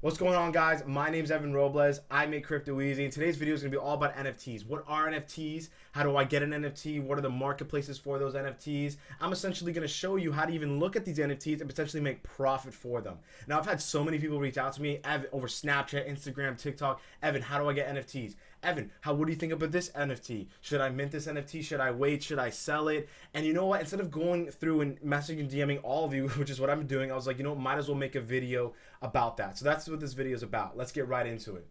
What's going on, guys? My name's Evan Robles. I make crypto easy, and today's video is going to be all about NFTs. What are NFTs? How do I get an NFT? What are the marketplaces for those NFTs? I'm essentially going to show you how to even look at these NFTs and potentially make profit for them. Now, I've had so many people reach out to me, Evan, over Snapchat, Instagram, TikTok. Evan, how do I get NFTs? Evan, what do you think about this NFT? Should I mint this NFT? Should I wait? Should I sell it? And you know what? Instead of going through and messaging and DMing all of you, which is what I'm doing, I was like, you know, might as well make a video about that. So that's what this video is about. Let's get right into it.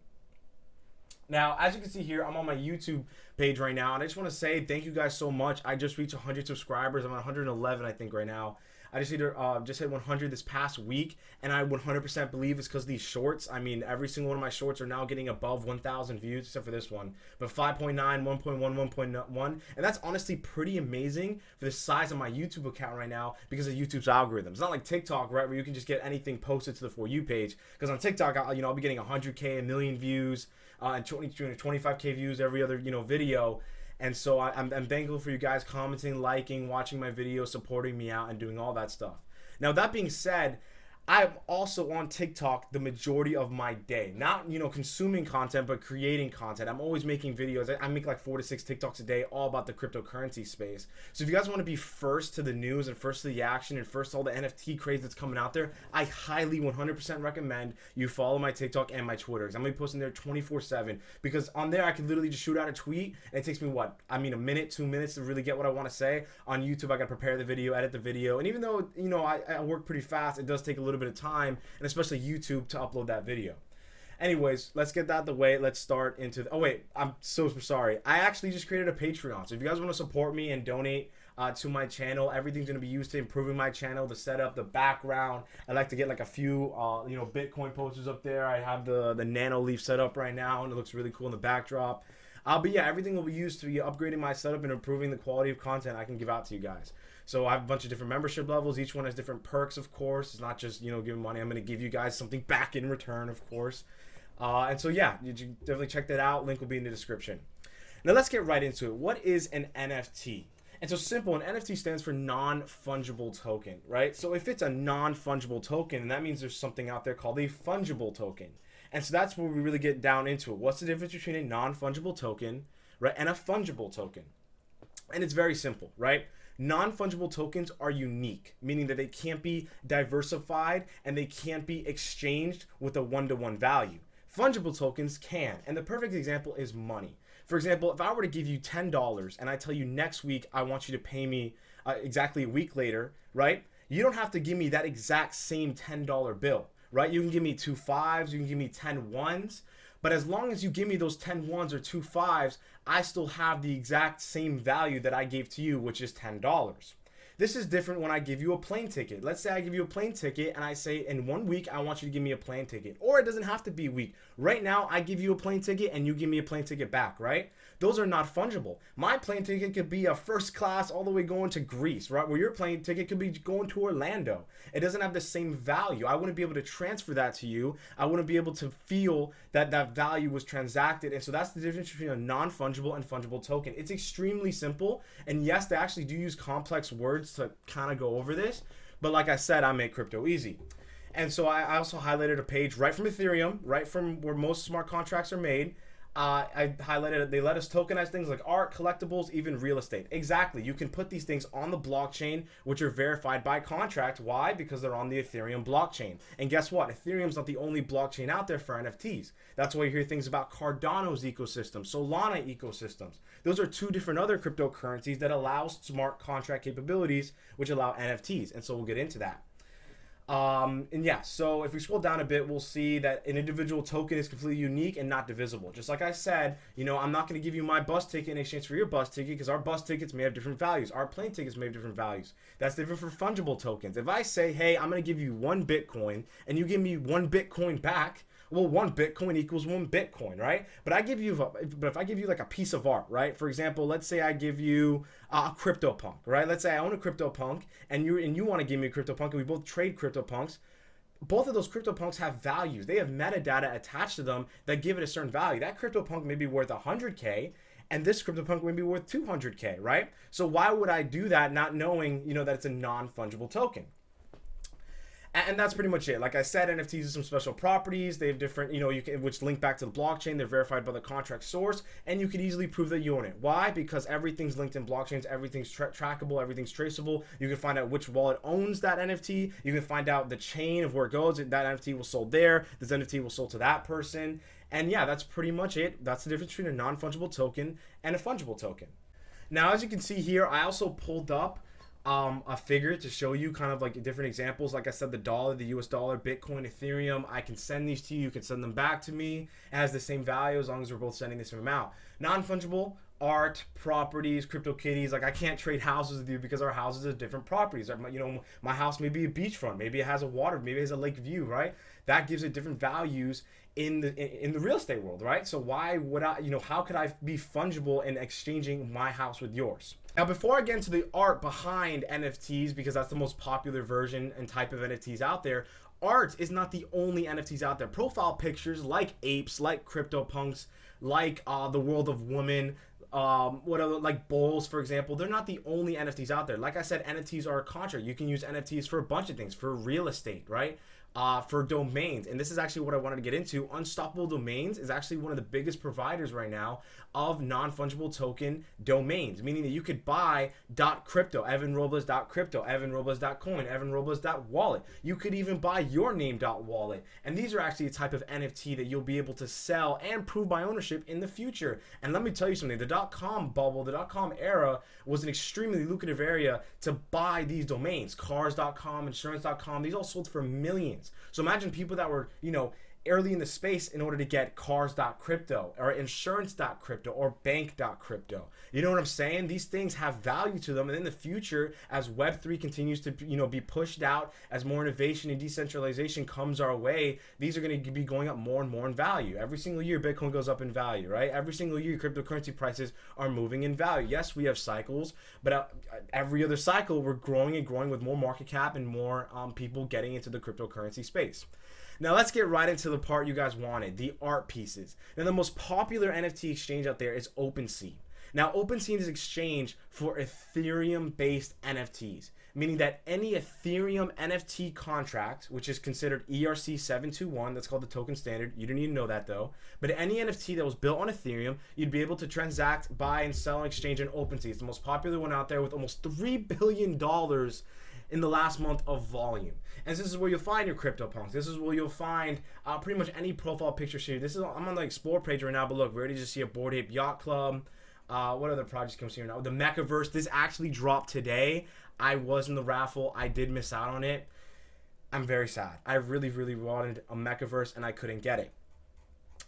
Now, as you can see here, I'm on my YouTube page right now, and I just want to say thank you guys so much. I just reached 100 subscribers. I'm at 111, I think, right now. I just hit 100 this past week, and I 100% believe it's because of these shorts. I mean, every single one of my shorts are now getting above 1,000 views, except for this one. But 5.9, 1.1, 1.1, and that's honestly pretty amazing for the size of my YouTube account right now because of YouTube's algorithms. It's not like TikTok, right, where you can just get anything posted to the For You page. Because on TikTok, I'll be getting 100K, a million views, and 25K views every other video. And so I'm thankful for you guys commenting, liking, watching my videos, supporting me out, and doing all that stuff. Now, that being said, I'm also on TikTok the majority of my day. Not, consuming content, but creating content. I'm always making videos. I make like 4 to 6 TikToks a day all about the cryptocurrency space. So if you guys want to be first to the news and first to the action and first to all the NFT craze that's coming out there, I highly 100% recommend you follow my TikTok and my Twitter. I'm going to be posting there 24/7 because on there I can literally just shoot out a tweet and it takes me a minute, 2 minutes to really get what I want to say. On YouTube, I got to prepare the video, edit the video. And even though, I work pretty fast, it does take a little bit of time, and especially YouTube, to upload that video. Anyways, let's get that out of the way. Let's start into oh wait, I'm so sorry. I actually just created a Patreon. So if you guys want to support me and donate to my channel, everything's going to be used to improving my channel, the setup, the background. I like to get like a few Bitcoin posters up there. I have the Nano Leaf set up right now, and it looks really cool in the backdrop. But yeah, everything will be used to be upgrading my setup and improving the quality of content I can give out to you guys. So I have a bunch of different membership levels. Each one has different perks, of course. It's not just, giving money. I'm going to give you guys something back in return, of course. And so, yeah, you definitely check that out. Link will be in the description. Now, let's get right into it. What is an NFT? And so simple, an NFT stands for non-fungible token, right? So if it's a non-fungible token, that means there's something out there called a fungible token. And so that's where we really get down into it. What's the difference between a non-fungible token, right, and a fungible token? And it's very simple, right? Non-fungible tokens are unique, meaning that they can't be diversified and they can't be exchanged with a one-to-one value. Fungible tokens can, and the perfect example is money. For example, if I were to give you $10 and I tell you next week I want you to pay me exactly a week later, right? You don't have to give me that exact same $10 bill, right? You can give me 2 5s, you can give me 10 1s, but as long as you give me those 10 1s or 2 5s, I still have the exact same value that I gave to you, which is $10. This is different when I give you a plane ticket. Let's say I give you a plane ticket and I say in 1 week, I want you to give me a plane ticket. Or it doesn't have to be a week. Right now, I give you a plane ticket and you give me a plane ticket back, right? Those are not fungible. My plane ticket could be a first class all the way going to Greece, right? Where your plane ticket could be going to Orlando. It doesn't have the same value. I wouldn't be able to transfer that to you. I wouldn't be able to feel that that value was transacted. And so that's the difference between a non-fungible and fungible token. It's extremely simple. And yes, they actually do use complex words to kind of go over this. But like I said, I make crypto easy. And so I also highlighted a page right from Ethereum, right from where most smart contracts are made. I highlighted it. They let us tokenize things like art, collectibles, even real estate. Exactly. You can put these things on the blockchain, which are verified by contract. Why? Because they're on the Ethereum blockchain. And guess what? Ethereum's not the only blockchain out there for NFTs. That's why you hear things about Cardano's ecosystem, Solana ecosystems. Those are 2 different other cryptocurrencies that allow smart contract capabilities, which allow NFTs. And so we'll get into that. And yeah, so if we scroll down a bit, we'll see that an individual token is completely unique and not divisible. Just like I said, I'm not going to give you my bus ticket in exchange for your bus ticket because our bus tickets may have different values. Our plane tickets may have different values. That's different for fungible tokens. If I say, hey, I'm going to give you 1 Bitcoin and you give me 1 Bitcoin back, well, 1 Bitcoin equals 1 Bitcoin, right? But if I give you like a piece of art, right? For example, let's say I give you a CryptoPunk, right? Let's say I own a CryptoPunk and you want to give me a CryptoPunk and we both trade CryptoPunks. Both of those CryptoPunks have values. They have metadata attached to them that give it a certain value. That CryptoPunk may be worth 100K and this CryptoPunk may be worth 200K, right? So why would I do that not knowing, that it's a non-fungible token? And that's pretty much it. Like I said, NFTs have some special properties. They have different, which link back to the blockchain. They're verified by the contract source, and you can easily prove that you own it. Why? Because everything's linked in blockchains. Everything's trackable. Everything's traceable. You can find out which wallet owns that NFT. You can find out the chain of where it goes. That NFT was sold there. This NFT was sold to that person. And yeah, that's pretty much it. That's the difference between a non-fungible token and a fungible token. Now, as you can see here, I also pulled up a figure to show you kind of like different examples. Like I said, the dollar, the US dollar, Bitcoin, Ethereum. I can send these to you. You can send them back to me. It has the same value as long as we're both sending the same amount. Non-fungible, art, properties, CryptoKitties. Like I can't trade houses with you because our houses have different properties. My house may be a beachfront. Maybe it has a water. Maybe it has a lake view, right? That gives it different values in the real estate world, right? So why would I, how could I be fungible in exchanging my house with yours? Now, before I get into the art behind NFTs, because that's the most popular version and type of NFTs out there, art is not the only NFTs out there. Profile pictures like Apes, like CryptoPunks, like the World of Women, like bowls, for example, they're not the only NFTs out there. Like I said, NFTs are a contract. You can use NFTs for a bunch of things, for real estate, right? For domains. And this is actually what I wanted to get into. Unstoppable Domains is actually one of the biggest providers right now of non-fungible token domains, meaning that you could buy .crypto, evanrobles.crypto, evanrobles.coin, evanrobles.wallet. You could even buy your name.wallet. And these are actually a type of NFT that you'll be able to sell and prove by ownership in the future. And let me tell you something, the .com bubble, the .com era was an extremely lucrative area to buy these domains. Cars.com, insurance.com, these all sold for millions. So imagine people that were, early in the space in order to get cars.crypto or insurance.crypto or bank.crypto. You know what I'm saying? These things have value to them. And in the future, as Web3 continues to, be pushed out, as more innovation and decentralization comes our way, these are going to be going up more and more in value. Every single year, Bitcoin goes up in value, right? Every single year, cryptocurrency prices are moving in value. Yes, we have cycles, but every other cycle, we're growing and growing with more market cap and more people getting into the cryptocurrency space. Now let's get right into the part you guys wanted, the art pieces. Now the most popular NFT exchange out there is OpenSea. Now OpenSea is an exchange for Ethereum-based NFTs, meaning that any Ethereum NFT contract, which is considered ERC 721, that's called the token standard. You don't need to know that though. But any NFT that was built on Ethereum, you'd be able to transact, buy, and sell and exchange on OpenSea. It's the most popular one out there with almost $3 billion in the last month of volume. And this is where you'll find your CryptoPunks. This is where you'll find pretty much any profile picture series. I'm on the Explore page right now, but look, we already just see a Bored Ape Yacht Club. What other projects come here now? The Mekaverse. This actually dropped today. I was in the raffle. I did miss out on it. I'm very sad. I really, really wanted a Mekaverse and I couldn't get it.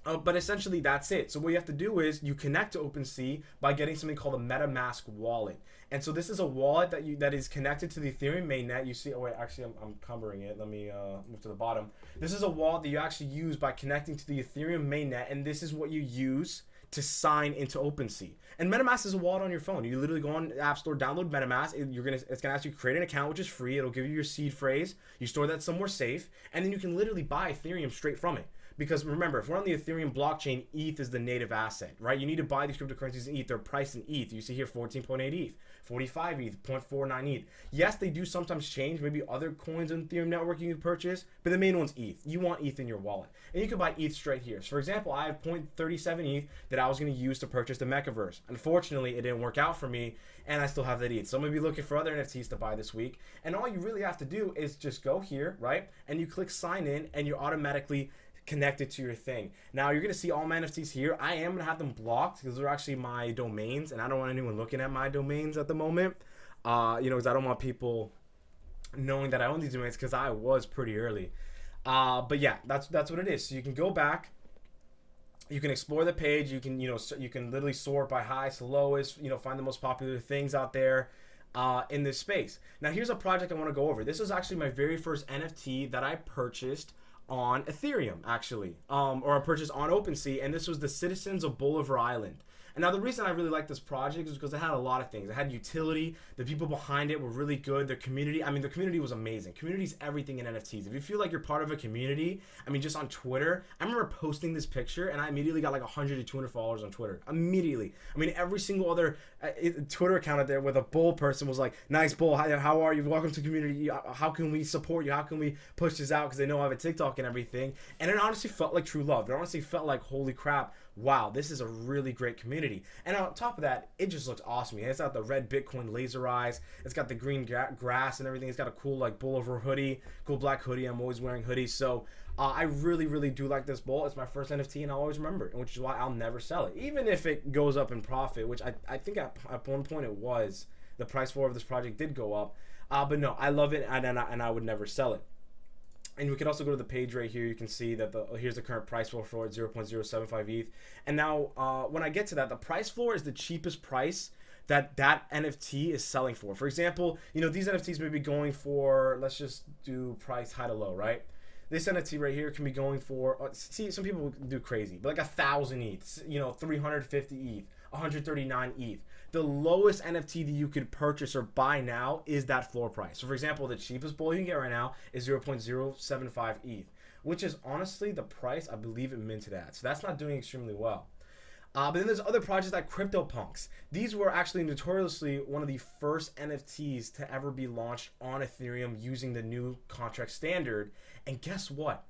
But essentially that's it. So what you have to do is you connect to OpenSea by getting something called a MetaMask wallet. And so this is a wallet that is connected to the Ethereum mainnet. You see, oh wait, actually I'm covering it. Let me move to the bottom. This is a wallet that you actually use by connecting to the Ethereum mainnet, and this is what you use to sign into OpenSea. And MetaMask is a wallet on your phone. You literally go on the App Store, download MetaMask. It's gonna ask you to create an account, which is free. It'll give you your seed phrase. You store that somewhere safe, and then you can literally buy Ethereum straight from it. Because remember, if we're on the Ethereum blockchain, ETH is the native asset, right? You need to buy these cryptocurrencies in ETH. They're priced in ETH. You see here 14.8 ETH, 45 ETH, 0.49 ETH. Yes, they do sometimes change. Maybe other coins on Ethereum network you can purchase, but the main one's ETH. You want ETH in your wallet. And you can buy ETH straight here. So for example, I have 0.37 ETH that I was going to use to purchase the Mekaverse. Unfortunately, it didn't work out for me, and I still have that ETH. So I'm going to be looking for other NFTs to buy this week. And all you really have to do is just go here, right? And you click sign in, and you're automatically connected to your thing. Now you're gonna see all my NFTs here. I am gonna have them blocked because they're actually my domains, and I don't want anyone looking at my domains at the moment. Because I don't want people knowing that I own these domains because I was pretty early. But yeah, that's what it is. So you can go back. You can explore the page. You can you can literally sort by highest to lowest. Find the most popular things out there in this space. Now here's a project I want to go over. This was actually my very first NFT that I purchased on Ethereum, actually, or I purchased on OpenSea, and this was the Citizens of Bolivar Island. And now the reason I really like this project is because it had a lot of things. It had utility. The people behind it were really good. Their community, I mean, the community was amazing. Community is everything in NFTs. If you feel like you're part of a community, I mean, just on Twitter, I remember posting this picture and I immediately got like 100 to 200 followers on Twitter. Immediately. I mean, every single other Twitter account out there with a bull person was like, nice bull, how are you? Welcome to community. How can we support you? How can we push this out? Because they know I have a TikTok and everything. And it honestly felt like true love. It honestly felt like, holy crap, wow, this is a really great community. And on top of that, it just looks awesome. It's got the red Bitcoin laser eyes. It's got the green grass and everything. It's got a cool like bull over hoodie, cool black hoodie. I'm always wearing hoodies. So I really, really do like this bull. It's my first NFT and I'll always remember it, which is why I'll never sell it. Even if it goes up in profit, which I think at one point it was. The price floor of this project did go up. But no, I love it and I would never sell it. And we could also go to the page right here. You can see that here's the current price floor for it, 0.075 ETH. And now when I get to that, the price floor is the cheapest price that NFT is selling for. For example, you know, these NFTs may be going for, let's just do price high to low, right? This NFT right here can be going for, see, some people do crazy, but like 1,000 ETH, you know, 350 ETH, 139 ETH. The lowest NFT that you could purchase or buy now is that floor price. So for example, the cheapest bull you can get right now is 0.075 ETH, which is honestly the price I believe it minted at. So that's not doing extremely well. But then there's other projects like CryptoPunks. These were actually notoriously one of the first NFTs to ever be launched on Ethereum using the new contract standard. And guess what?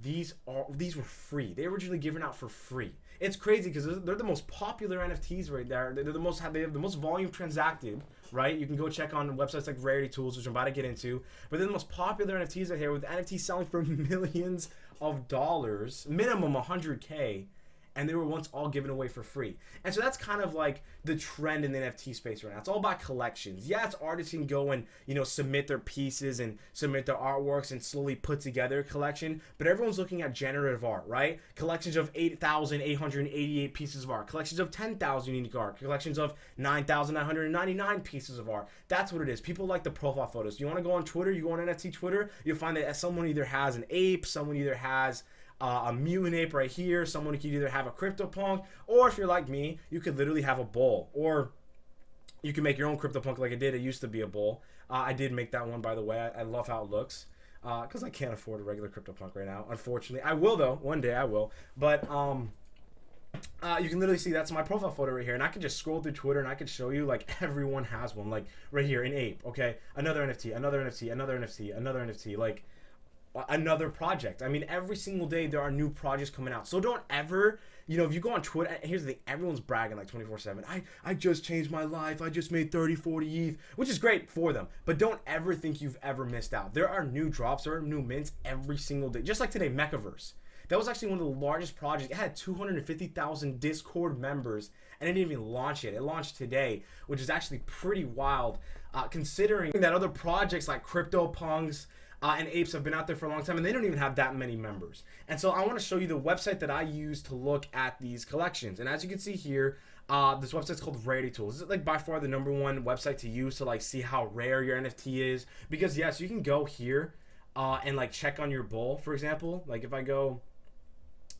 These were free. They were originally given out for free. It's crazy because they're the most popular NFTs right there. They have the most volume transacted, right? You can go check on websites like Rarity Tools, which I'm about to get into. But they're the most popular NFTs out here, with NFTs selling for millions of dollars, minimum 100K. And they were once all given away for free. And so that's kind of like the trend in the NFT space right now. It's all about collections. Yeah, it's artists can go and, you know, submit their pieces and submit their artworks and slowly put together a collection. But everyone's looking at generative art, right? Collections of 8,888 pieces of art. Collections of 10,000 unique art. Collections of 9,999 pieces of art. That's what it is. People like the profile photos. You want to go on Twitter, you go on NFT Twitter, you'll find that someone either has an ape, someone either has a mutant ape right here. Someone could either have a CryptoPunk, or if you're like me, you could literally have a bull, or you can make your own CryptoPunk like I did. It used to be a bull. I did make that one, by the way. I love how it looks because I can't afford a regular CryptoPunk right now, unfortunately. I will though. One day I will. But you can literally see that's my profile photo right here, and I can just scroll through Twitter and I can show you like everyone has one. Like right here, an ape. Okay, another NFT, another NFT, another NFT, another NFT. Like another project. I mean, every single day there are new projects coming out. So don't ever, you know, if you go on Twitter, here's the thing, everyone's bragging like 24/7. I just changed my life. I just made 30, 40 ETH, which is great for them. But don't ever think you've ever missed out. There are new drops, there are new mints every single day. Just like today, Mekaverse. That was actually one of the largest projects. It had 250,000 Discord members, and it didn't even launch yet. It launched today, which is actually pretty wild, considering that other projects like CryptoPunks, and Apes have been out there for a long time, and they don't even have that many members. And so I want to show you the website that I use to look at these collections. And as you can see here, this website's called Rarity Tools. This is like by far the #1 website to use to like see how rare your NFT is. Because yes, you can go here and like check on your bull, for example. Like if I go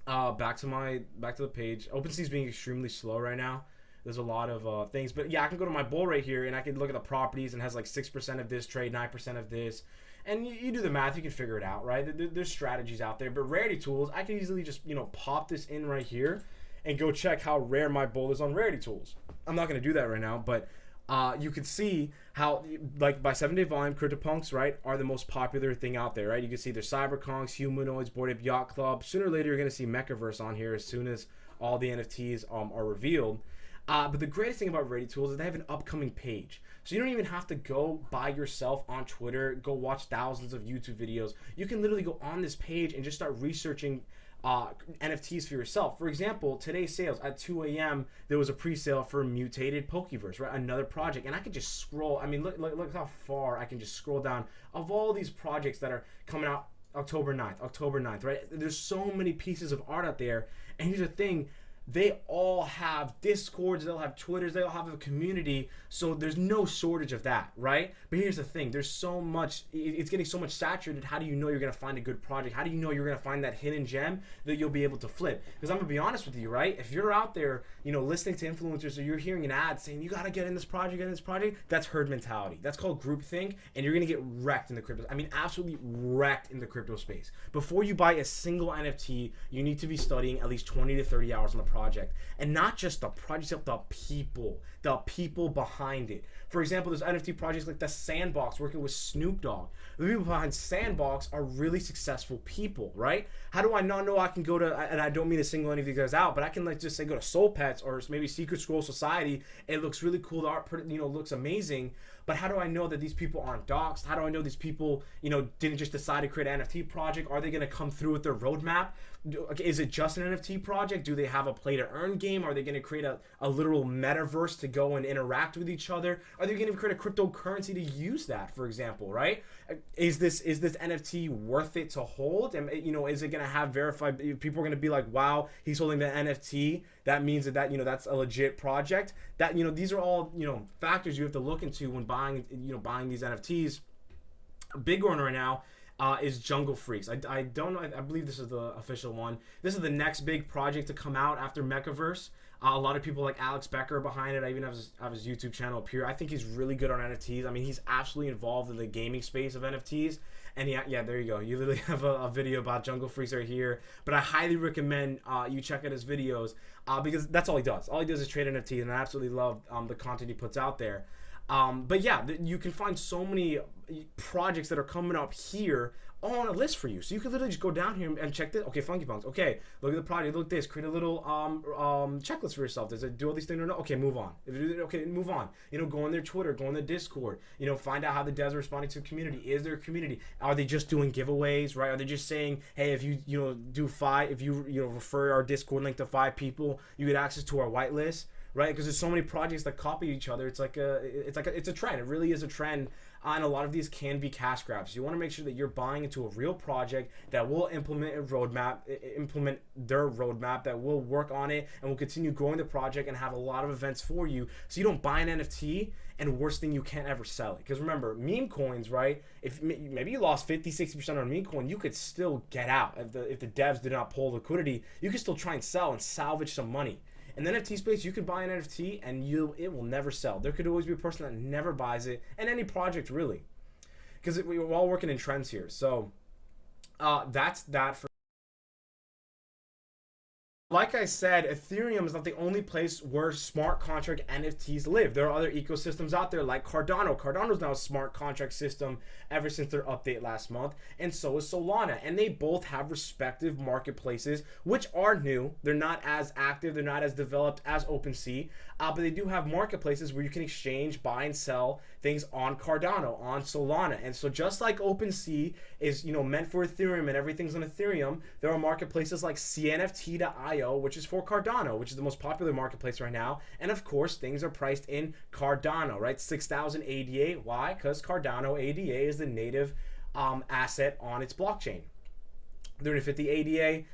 back to the page, OpenSea's being extremely slow right now. There's a lot of things, but yeah, I can go to my bull right here and I can look at the properties, and has like 6% of this trade, 9% of this. And you do the math, you can figure it out, right? There's strategies out there. But Rarity Tools, I can easily just, you know, pop this in right here and go check how rare my bull is on Rarity Tools. I'm not going to do that right now, but you can see how, like, by 7-day volume, CryptoPunks, right, are the most popular thing out there, right? You can see there's Cyberconks, Humanoids, Bored Ape Yacht Club. Sooner or later, you're going to see Mekaverse on here as soon as all the NFTs are revealed. But the greatest thing about Rarity Tools is they have an upcoming page. So you don't even have to go by yourself on Twitter, go watch thousands of YouTube videos. You can literally go on this page and just start researching NFTs for yourself. For example, today's sales at 2 a.m. there was a pre-sale for Mutated Pokeverse, right? Another project, and I could just scroll. I mean, look how far I can just scroll down of all these projects that are coming out October 9th, right? There's so many pieces of art out there, and here's the thing. they all have Discords, they'll have Twitters, they'll have a community, so there's no shortage of that, right? But here's the thing, there's so much, it's getting so much saturated. How do you know you're gonna find a good project? How do you know you're gonna find that hidden gem that you'll be able to flip? Because I'm gonna be honest with you, right? If you're out there, you know, listening to influencers, or you're hearing an ad saying you gotta get in this project, that's herd mentality. That's called groupthink, and you're gonna get wrecked in the crypto. I mean, absolutely wrecked in the crypto space. Before you buy a single NFT, you need to be studying at least 20 to 30 hours on the project, and not just the project, the people behind it. For example, there's NFT projects like the Sandbox working with Snoop Dogg. The people behind Sandbox are really successful people, right? How do I not know I can go to, and I don't mean to single any of these guys out, but I can like just say go to Soul Pets or maybe Secret Scroll Society. It looks really cool. The art, you know, looks amazing. But how do I know that these people aren't doxxed? How do I know these people, you know, didn't just decide to create an NFT project? Are they going to come through with their roadmap? Is it just an NFT project? Do they have a play to earn game? Are they going to create a literal metaverse to go and interact with each other? Are they going to create a cryptocurrency to use that, for example, right? Is this NFT worth it to hold? And, you know, is it going to have verified? People are going to be like, wow, he's holding the NFT. That means that, you know, that's a legit project. That, you know, these are all, you know, factors you have to look into when buying these NFTs. A big one right now is Jungle Freaks. I don't know. I believe this is the official one. This is the next big project to come out after Mekaverse. A lot of people like Alex Becker behind it. I even have his YouTube channel up here. I think he's really good on NFTs. I mean, he's absolutely involved in the gaming space of NFTs. And yeah, there you go. You literally have a video about Jungle Freaks right here. But I highly recommend you check out his videos because that's all he does. All he does is trade NFTs, and I absolutely love the content he puts out there. But yeah, you can find so many projects that are coming up here all on a list for you. So you can literally just go down here and check this. Okay, FunkyPunks. Okay, look at the project. Look at this. Create a little checklist for yourself. Does it do all these things or no? Okay, move on. Okay, move on. You know, go on their Twitter, go on their Discord. You know, find out how the devs are responding to the community. Is there a community? Are they just doing giveaways, right? Are they just saying, hey, if you refer our Discord link to 5 people, you get access to our whitelist? Right, because there's so many projects that copy each other. It's a trend. It really is a trend, and a lot of these can be cash grabs. You want to make sure that you're buying into a real project that will implement their roadmap, that will work on it, and will continue growing the project and have a lot of events for you. So you don't buy an NFT and worst thing, you can't ever sell it. Because remember, meme coins, right? If maybe you lost 50-60% on meme coin, you could still get out. If the devs did not pull liquidity, you could still try and sell and salvage some money. In the NFT space, you can buy an NFT and it will never sell. There could always be a person that never buys it, and any project really, because we're all working in trends here. So that's that for. Like I said, Ethereum is not the only place where smart contract NFTs live. There are other ecosystems out there like Cardano. Cardano's now a smart contract system ever since their update last month, and so is Solana. And they both have respective marketplaces, which are new. They're not as active, they're not as developed as OpenSea, but they do have marketplaces where you can exchange, buy, and sell things on Cardano, on Solana. And so just like OpenSea is, you know, meant for Ethereum and everything's on Ethereum, there are marketplaces like CNFT.io, which is for Cardano, which is the most popular marketplace right now. And of course, things are priced in Cardano, right? 6,000 ADA. Why? Because Cardano ADA is the native asset on its blockchain. 350 ADA,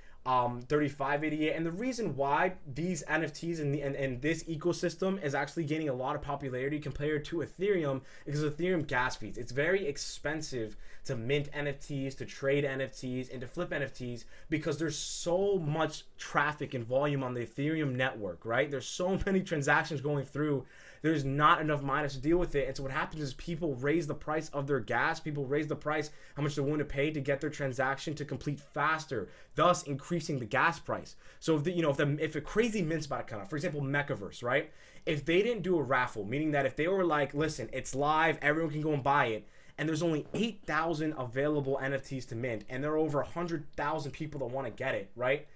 35 ADA, and the reason why these NFTs and this ecosystem is actually gaining a lot of popularity compared to Ethereum is Ethereum gas fees. It's very expensive to mint NFTs, to trade NFTs, and to flip NFTs because there's so much traffic and volume on the Ethereum network, right? There's so many transactions going through. There's not enough miners to deal with it. And so what happens is people raise the price of their gas. People raise the price, how much they're willing to pay to get their transaction to complete faster, thus increasing the gas price. So if a crazy mint spot kind of, for example, Mekaverse, right? If they didn't do a raffle, meaning that if they were like, listen, it's live, everyone can go and buy it, and there's only 8,000 available NFTs to mint, and there are over 100,000 people that want to get it, right?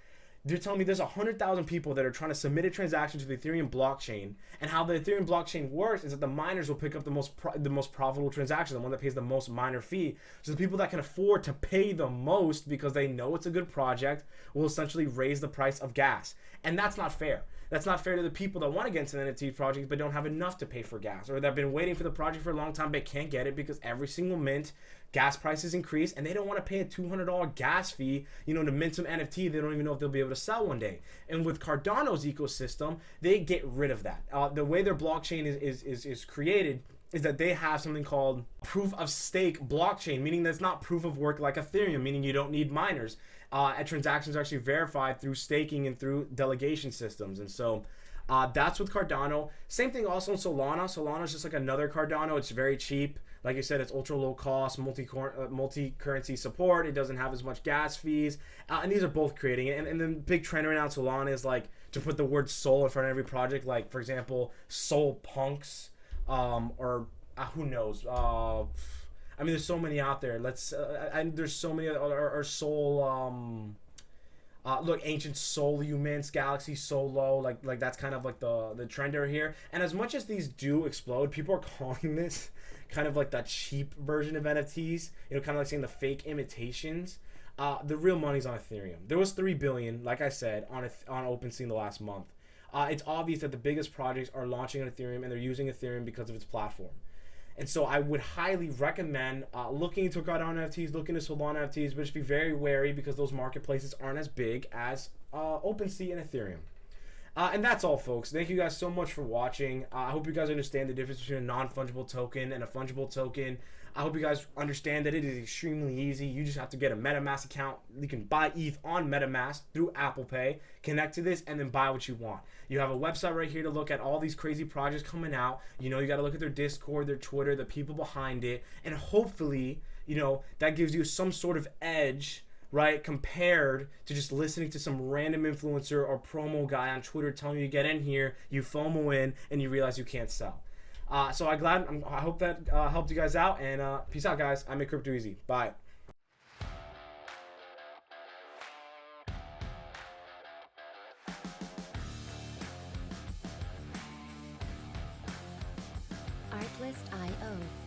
They're telling me there's 100,000 people that are trying to submit a transaction to the Ethereum blockchain, and how the Ethereum blockchain works is that the miners will pick up the most profitable transaction, the one that pays the most miner fee. So the people that can afford to pay the most because they know it's a good project will essentially raise the price of gas, and that's not fair. That's not fair to the people that want to get into an NFT project but don't have enough to pay for gas, or that have been waiting for the project for a long time but can't get it because every single mint gas prices increase and they don't want to pay a $200 gas fee, to mint some NFT they don't even know if they'll be able to sell one day. And with Cardano's ecosystem, they get rid of that. The way their blockchain is created is that they have something called proof of stake blockchain, meaning that it's not proof of work like Ethereum, meaning you don't need miners. And transactions are actually verified through staking and through delegation systems. And so that's with Cardano. Same thing also in Solana. Solana is just like another Cardano. It's very cheap. Like I said, it's ultra low cost, multi-currency support. It doesn't have as much gas fees. And these are both creating it. And the big trend right now in Solana is like to put the word soul in front of every project. Like, for example, CryptoPunks, or who knows? I mean, there's so many out there. And there's so many or soul. Look, Ancient Soul Humans, Galaxy Solo, like that's kind of like the trender here. And as much as these do explode, people are calling this kind of like the cheap version of NFTs. You know, kind of like saying the fake imitations. The real money's on Ethereum. There was 3 billion, like I said, on OpenSea the last month. It's obvious that the biggest projects are launching on Ethereum, and they're using Ethereum because of its platform. And so I would highly recommend looking into Cardano NFTs, looking into Solana NFTs, but just be very wary because those marketplaces aren't as big as OpenSea and Ethereum. And that's all, folks. Thank you guys so much for watching. I hope you guys understand the difference between a non-fungible token and a fungible token. I hope you guys understand that it is extremely easy. You just have to get a MetaMask account. You can buy ETH on MetaMask through Apple Pay, connect to this, and then buy what you want. You have a website right here to look at all these crazy projects coming out. You know, you got to look at their Discord, their Twitter, the people behind it, and hopefully, you know, that gives you some sort of edge, right, compared to just listening to some random influencer or promo guy on Twitter telling you to get in here, you FOMO in, and you realize you can't sell. So I hope that helped you guys out, and peace out, guys. I make crypto easy. Bye. Artlist.io